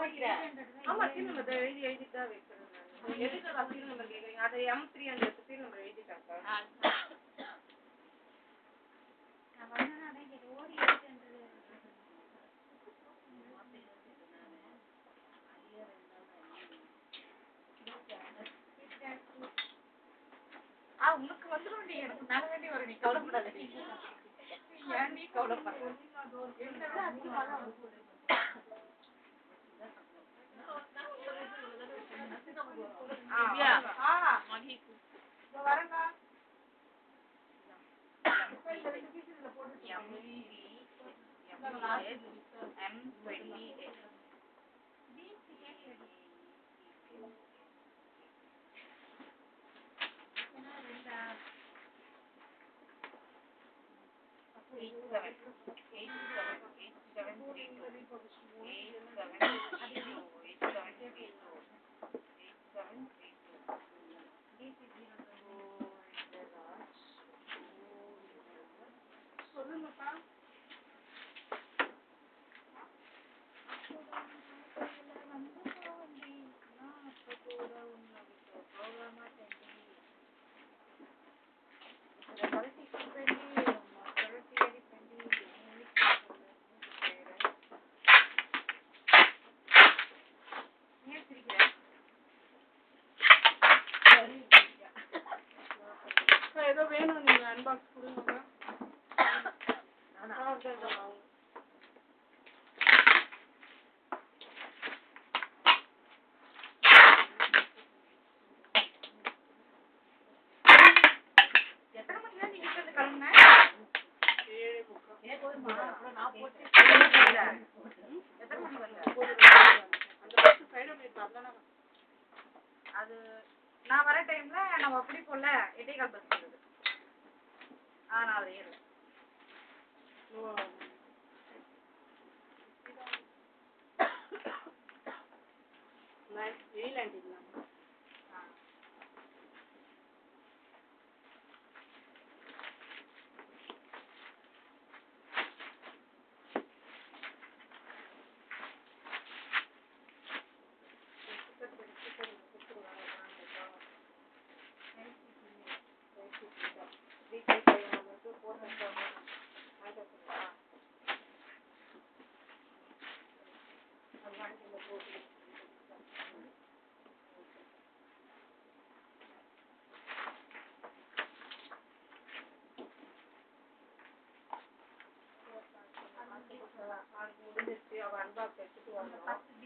வைக்கிறேன். ஆமா seal number எழுதி தான் வைக்கிறேன் நான். எதுக்கு சீல் நம்பர் கேக்குறீங்க? அது M300 சீல் நம்பர் எழுதிட்டேன் சார். நான் வந்தேன்னா அதான் கேட்டேன். ஓடி 800 உனக்கு வந்துடும். நீ எனக்கு மேல வேண்டி வரும். நீ கவலைப்படாத. ஏன் நீ கவலைப்படுற? என்ன விட அதிகமாக தான் வந்து வரேங்க. சொல்லுங்கப்பா. ஏதோ வேணும் நீங்க அன்பாக்ஸ் கொடுங்க. எத்தனை மணி நேரம் நீங்க வந்து கிளம்புன? 7:30. எத்தனை மணி வந்த? அந்த பஸ் சைடு அதானே. அது நான் வர டைம்ல நம்ம அப்படி போல 8:15 பஸ் வருது. நான் ஏறல. அவ அன்பாக்ஸ் எடுத்துட்டு வரணும்.